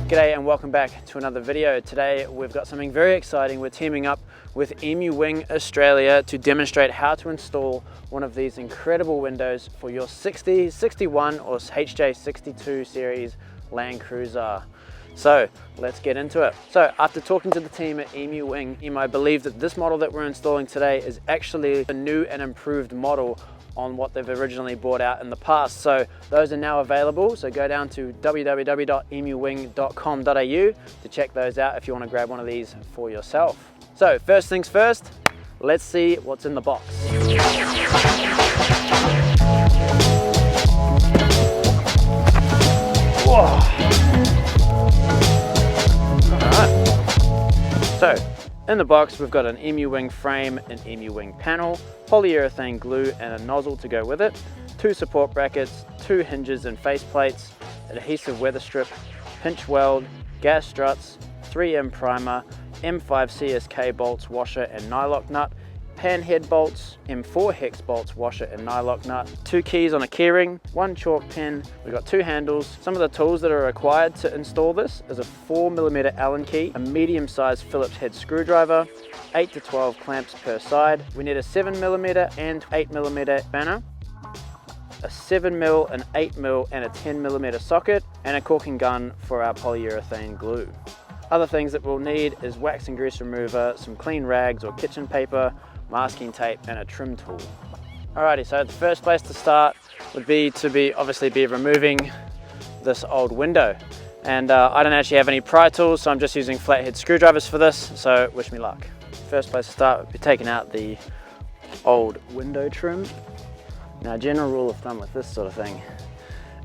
G'day and welcome back to another video. Today we've got something very exciting. We're teaming up with EMu Wing Australia to demonstrate how to install one of these incredible windows for your 60, 61 or HJ62 series Landcruiser. So let's get into it. So after talking to the team at EMu Wing, I believe that this model that we're installing today is actually a new and improved model on what they've originally bought out in the past. So those are now available. So go down to www.emuwing.com.au to check those out if you want to grab one of these for yourself. So first things first, let's see what's in the box. Whoa. So, in the box we've got an EMu Wing frame, an EMu Wing panel, polyurethane glue and a nozzle to go with it, 2 support brackets, 2 hinges and face plates, adhesive weather strip, pinch weld, gas struts, 3M primer, M5 CSK bolts, washer and nylock nut, pan head bolts, M4 hex bolts, washer and nylock nut, 2 keys on a keyring, 1 chalk pen, we've got 2 handles. Some of the tools that are required to install this is a 4mm Allen key, a medium-sized Phillips head screwdriver, 8 to 12 clamps per side. We need a 7mm and 8mm spanner, a 7mm, an 8mm and a 10mm socket, and a caulking gun for our polyurethane glue. Other things that we'll need is wax and grease remover, some clean rags or kitchen paper, masking tape and a trim tool. Alrighty, so the first place to start would be obviously removing this old window. And I don't actually have any pry tools, so I'm just using flathead screwdrivers for this, so wish me luck. First place to start would be taking out the old window trim. Now, general rule of thumb with this sort of thing,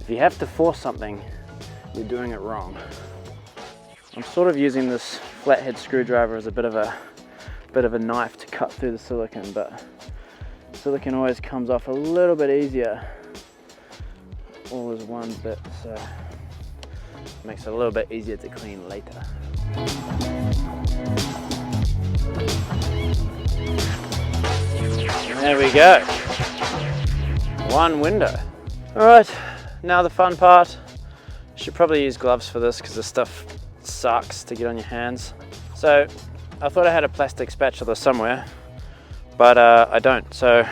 if you have to force something, you're doing it wrong. I'm sort of using this flathead screwdriver as a bit of a knife to cut through the silicone, but silicone always comes off a little bit easier all as one bit, so it makes it a little bit easier to clean later. And there we go, one window. All right, now the fun part. You should probably use gloves for this because this stuff sucks to get on your hands. So I thought I had a plastic spatula somewhere, but I don't. So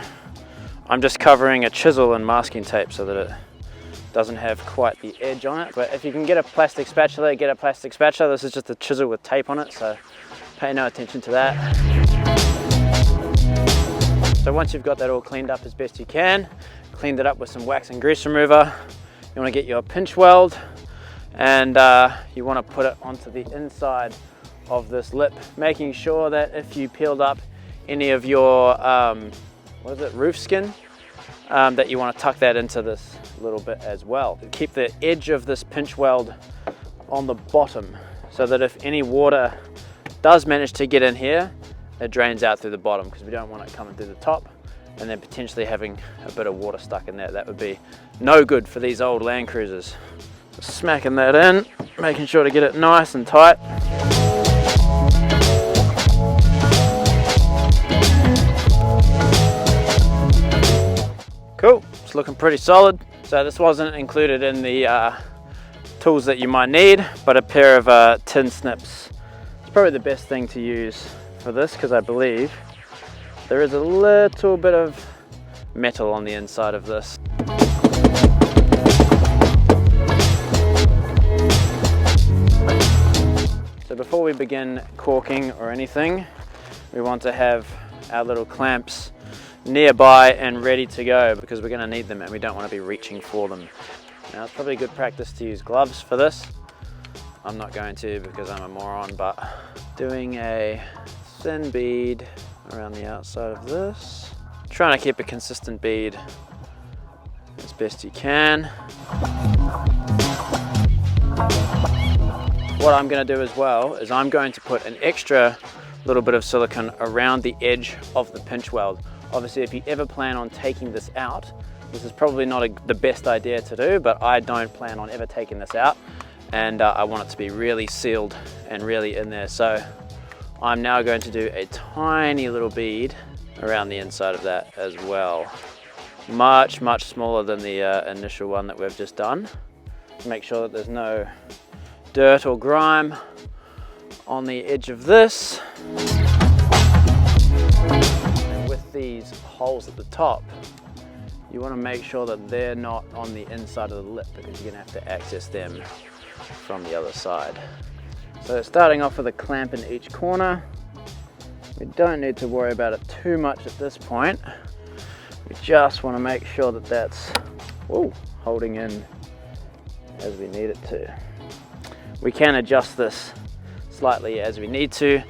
I'm just covering a chisel in masking tape so that it doesn't have quite the edge on it. But if you can get a plastic spatula, get a plastic spatula. This is just a chisel with tape on it, so pay no attention to that. So once you've got that all cleaned up as best you can, cleaned it up with some wax and grease remover, you want to get your pinch weld and you want to put it onto the inside of this lip, making sure that if you peeled up any of your roof skin, that you want to tuck that into this little bit as well. Keep the edge of this pinch weld on the bottom so that if any water does manage to get in here, it drains out through the bottom, because we don't want it coming through the top and then potentially having a bit of water stuck in there. That would be no good for these old Landcruisers. Just smacking that in, making sure to get it nice and tight. Cool, it's looking pretty solid. So this wasn't included in the tools that you might need, but a pair of tin snips is probably the best thing to use for this, because I believe there is a little bit of metal on the inside of this. So before we begin caulking or anything, we want to have our little clamps nearby and ready to go, because we're going to need them and we don't want to be reaching for them. Now it's probably good practice to use gloves for this. I'm not going to because I'm a moron, but doing a thin bead around the outside of this. Trying to keep a consistent bead as best you can. What I'm going to do as well is I'm going to put an extra little bit of silicone around the edge of the pinch weld. Obviously, if you ever plan on taking this out, this is probably not the best idea to do, but I don't plan on ever taking this out, and I want it to be really sealed and really in there. So I'm now going to do a tiny little bead around the inside of that as well. much smaller than the initial one that we've just done. Make sure that there's no dirt or grime on the edge of this. And with these holes at the top, you want to make sure that they're not on the inside of the lip, because you're going to have to access them from the other side. So starting off with a clamp in each corner. We don't need to worry about it too much at this point. We just want to make sure that that's holding in as we need it to. We can adjust this slightly as we need to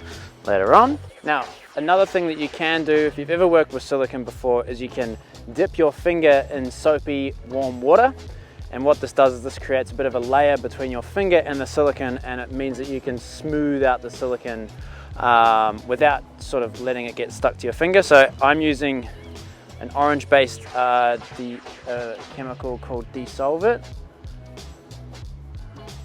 later on. Now, another thing that you can do if you've ever worked with silicone before is you can dip your finger in soapy warm water, and what this does is this creates a bit of a layer between your finger and the silicone, and it means that you can smooth out the silicone without sort of letting it get stuck to your finger. So I'm using an orange based chemical called Dissolve It,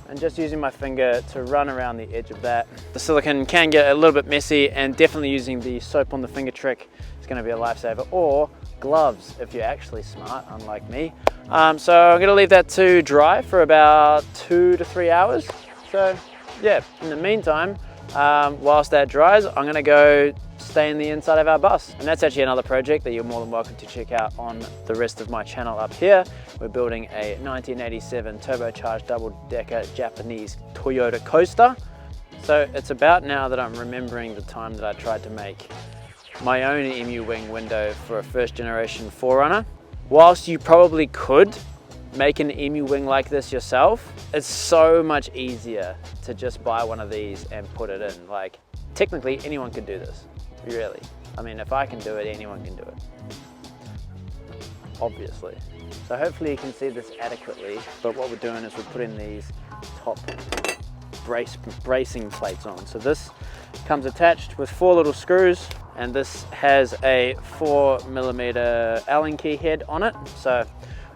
and just using my finger to run around the edge of that. The silicone can get a little bit messy, and definitely using the soap on the finger trick is going to be a lifesaver, or gloves if you're actually smart, unlike me. So I'm going to leave that to dry for about 2 to 3 hours. So yeah, in the meantime, whilst that dries, I'm going to go stain the inside of our bus. And that's actually another project that you're more than welcome to check out on the rest of my channel up here. We're building a 1987 turbocharged double-decker Japanese Toyota coaster. So it's about now that I'm remembering the time that I tried to make my own EMu Wing window for a first generation 4Runner. Whilst you probably could make an EMu Wing like this yourself, it's so much easier to just buy one of these and put it in. Like, technically anyone could do this, really. I mean, if I can do it, anyone can do it, obviously. So hopefully you can see this adequately, but what we're doing is we're putting these top bracing plates on. So this comes attached with 4 little screws, and this has a 4mm Allen key head on it. So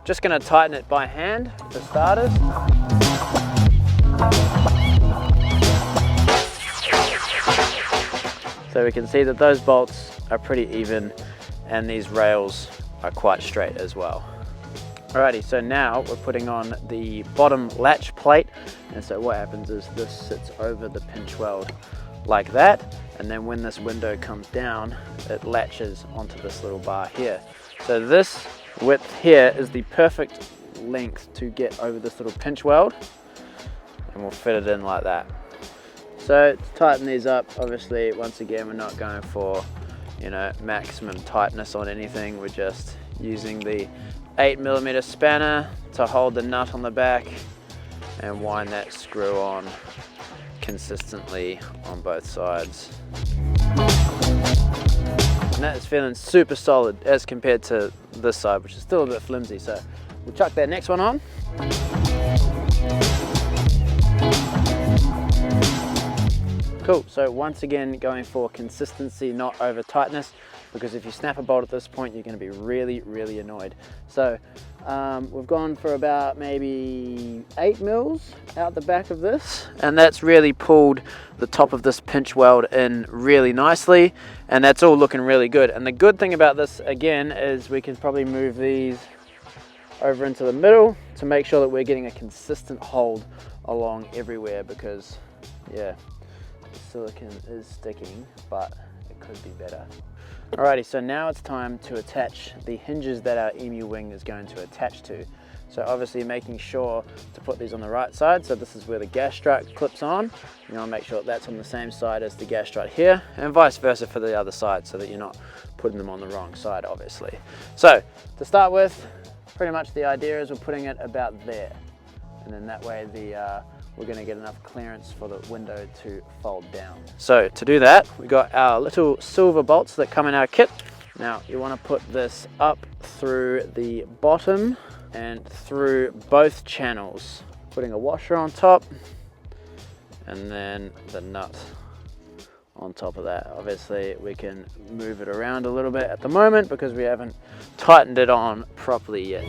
just going to tighten it by hand for starters. So we can see that those bolts are pretty even, and these rails are quite straight as well. Alrighty, so now we're putting on the bottom latch plate, and so what happens is this sits over the pinch weld like that, and then when this window comes down, it latches onto this little bar here. So this width here is the perfect length to get over this little pinch weld, and we'll fit it in like that. So to tighten these up, obviously once again we're not going for, you know, maximum tightness on anything. We're just using the 8mm spanner to hold the nut on the back and wind that screw on consistently on both sides. And that is feeling super solid as compared to this side, which is still a bit flimsy. So we'll chuck that next one on. Cool, so once again going for consistency, not over tightness, because if you snap a bolt at this point you're going to be really annoyed. So we've gone for about maybe 8 mils out the back of this, and that's really pulled the top of this pinch weld in really nicely, and that's all looking really good. And the good thing about this again is we can probably move these over into the middle to make sure that we're getting a consistent hold along everywhere, because yeah, the silicone is sticking, but it could be better. Alrighty, so now it's time to attach the hinges that our EMu Wing is going to attach to. So obviously making sure to put these on the right side. So this is where the gas strut clips on. You want to make sure that that's on the same side as the gas strut here, and vice versa for the other side, so that you're not putting them on the wrong side, obviously. So to start with, pretty much the idea is we're putting it about there, and then that way we're going to get enough clearance for the window to fold down. So to do that, we got our little silver bolts that come in our kit. Now you want to put this up through the bottom and through both channels, putting a washer on top and then the nut on top of that. Obviously we can move it around a little bit at the moment because we haven't tightened it on properly yet.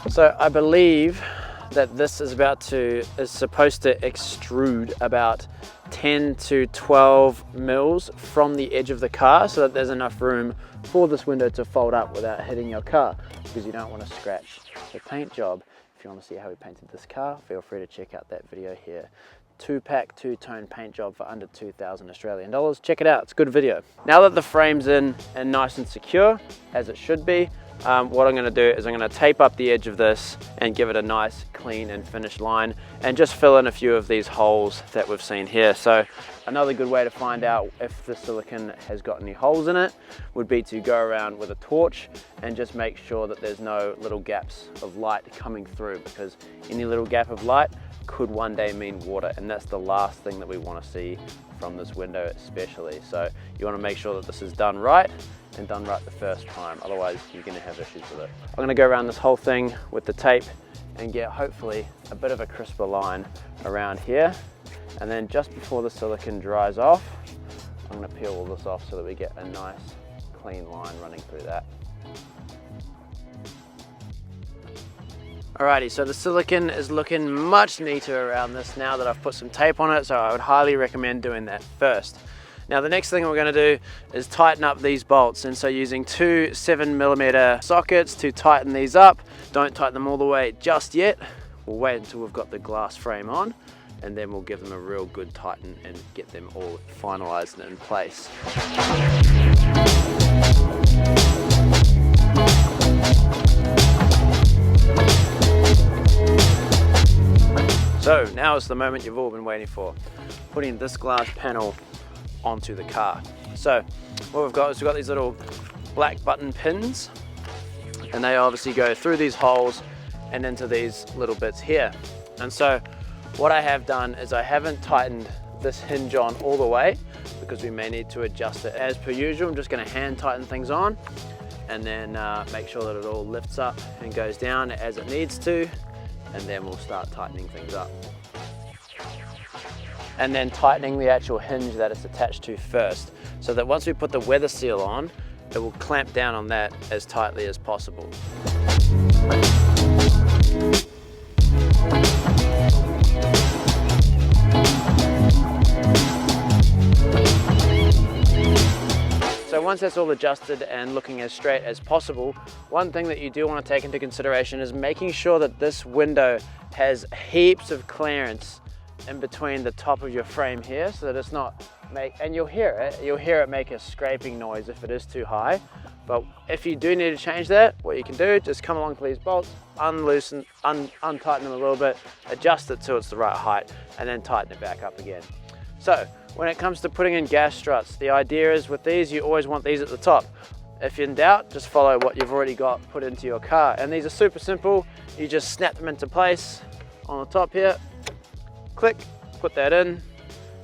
So I believe that this is supposed to extrude about 10 to 12 mils from the edge of the car so that there's enough room for this window to fold up without hitting your car, because you don't want to scratch the paint job. If you want to see how we painted this car, feel free to check out that video here. 2-pack, 2-tone paint job for under 2,000 Australian dollars. Check it out, it's a good video. Now that the frame's in and nice and secure, as it should be, what I'm going to do is I'm going to tape up the edge of this and give it a nice clean and finished line, and just fill in a few of these holes that we've seen here. So another good way to find out if the silicone has got any holes in it would be to go around with a torch and just make sure that there's no little gaps of light coming through, because any little gap of light could one day mean water, and that's the last thing that we want to see from this window especially. So you want to make sure that this is done right, and done right the first time, otherwise you're going to have issues with it. I'm going to go around this whole thing with the tape and get hopefully a bit of a crisper line around here, and then just before the silicone dries off, I'm going to peel all this off so that we get a nice clean line running through that. Alrighty, so the silicone is looking much neater around this now that I've put some tape on it, so I would highly recommend doing that first. Now the next thing we're going to do is tighten up these bolts, and so using two 7mm sockets to tighten these up. Don't tighten them all the way just yet. We'll wait until we've got the glass frame on, and then we'll give them a real good tighten and get them all finalized and in place. So now is the moment you've all been waiting for, putting this glass panel onto the car. So what we've got is we've got these little black button pins, and they obviously go through these holes and into these little bits here. And so what I have done is I haven't tightened this hinge on all the way, because we may need to adjust it. As per usual, I'm just going to hand tighten things on, and then make sure that it all lifts up and goes down as it needs to, and then we'll start tightening things up. And then tightening the actual hinge that it's attached to first, so that once we put the weather seal on, it will clamp down on that as tightly as possible. So once that's all adjusted and looking as straight as possible, one thing that you do want to take into consideration is making sure that this window has heaps of clearance in between the top of your frame here, so that it's not and you'll hear it make a scraping noise if it is too high. But if you do need to change that, what you can do, just come along to these bolts, untighten them a little bit, adjust it till it's the right height, and then tighten it back up again. So when it comes to putting in gas struts, the idea is with these, you always want these at the top. If you're in doubt, just follow what you've already got put into your car. And these are super simple. You just snap them into place on the top here, click, put that in,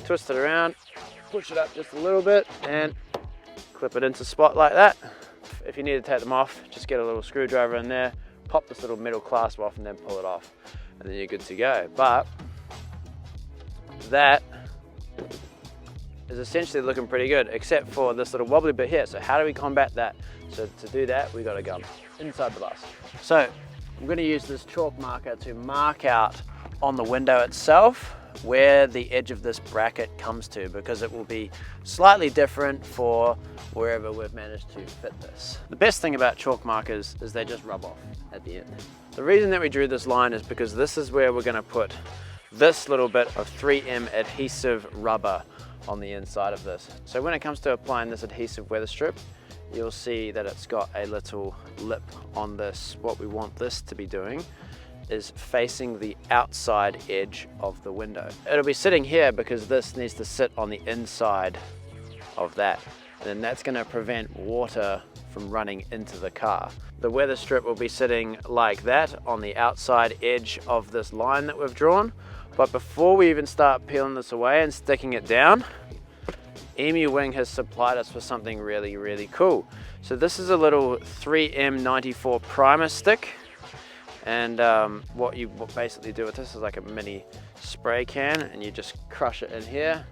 twist it around, push it up just a little bit, and clip it into spot like that. If you need to take them off, just get a little screwdriver in there, pop this little metal clasp off, and then pull it off, and then you're good to go. But that is essentially looking pretty good, except for this little wobbly bit here. So how do we combat that? So to do that, we got to go inside the bus. So I'm going to use this chalk marker to mark out on the window itself where the edge of this bracket comes to, because it will be slightly different for wherever we've managed to fit this. The best thing about chalk markers is they just rub off at the end. The reason that we drew this line is because this is where we're going to put this little bit of 3M adhesive rubber on the inside of this. So when it comes to applying this adhesive weather strip, you'll see that it's got a little lip on this. What we want this to be doing is facing the outside edge of the window. It'll be sitting here because this needs to sit on the inside of that, and then that's going to prevent water from running into the car. The weather strip will be sitting like that on the outside edge of this line that we've drawn. But before we even start peeling this away and sticking it down, EMu Wing has supplied us with something really, really cool. So this is a little 3M94 primer stick. And what you basically do with this is like a mini spray can, and you just crush it in here.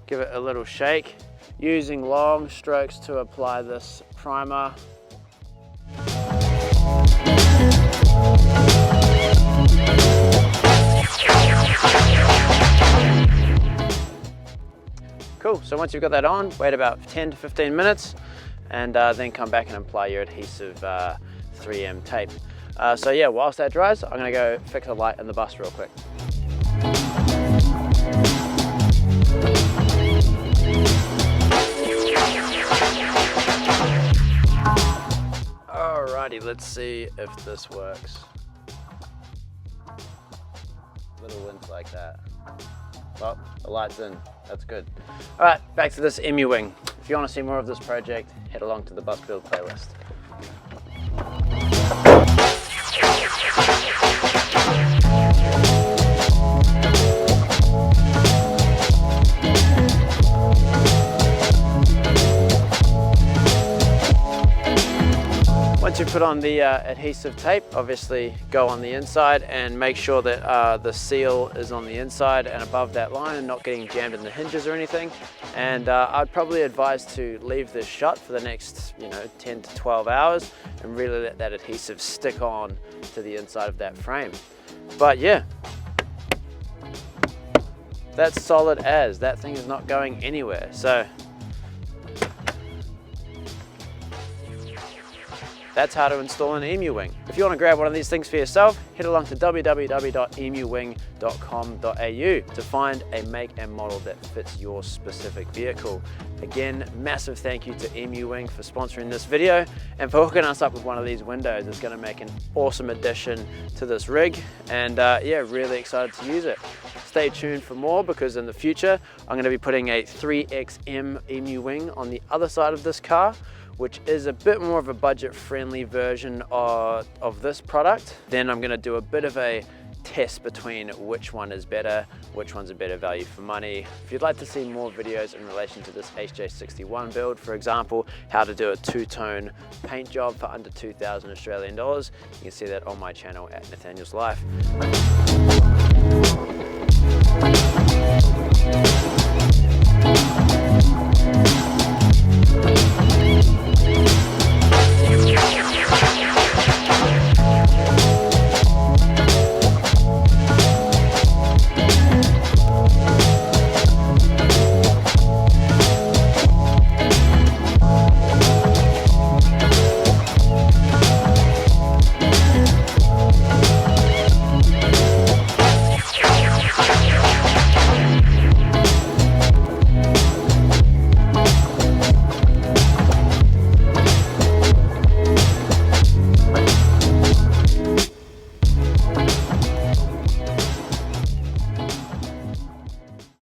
Give it a little shake, using long strokes to apply this primer. Cool, so once you've got that on, wait about 10 to 15 minutes and then come back and apply your adhesive 3M tape. So yeah, whilst that dries, I'm gonna go fix a light in the bus real quick. Alrighty, let's see if this works. Little winds like that. Well, the light's in, that's good. Alright, back to this EMu Wing. If you want to see more of this project, head along to the bus build playlist. Once you put on the adhesive tape, obviously go on the inside and make sure that the seal is on the inside and above that line and not getting jammed in the hinges or anything. And I'd probably advise to leave this shut for the next 10 to 12 hours and really let that adhesive stick on to the inside of that frame. But yeah, that's solid as. That thing is not going anywhere. So that's how to install an EMu Wing. If you want to grab one of these things for yourself, head along to www.emuwing.com.au to find a make and model that fits your specific vehicle. Again, massive thank you to EMu Wing for sponsoring this video and for hooking us up with one of these windows. It's going to make an awesome addition to this rig, and yeah, really excited to use it. Stay tuned for more, because in the future I'm going to be putting a 3XM EMu Wing on the other side of this car, which is a bit more of a budget-friendly version of this product. Then I'm gonna do a bit of a test between which one is better, which one's a better value for money. If you'd like to see more videos in relation to this HJ61 build, for example, how to do a two-tone paint job for under 2,000 Australian dollars, you can see that on my channel at Nathaniel's Life.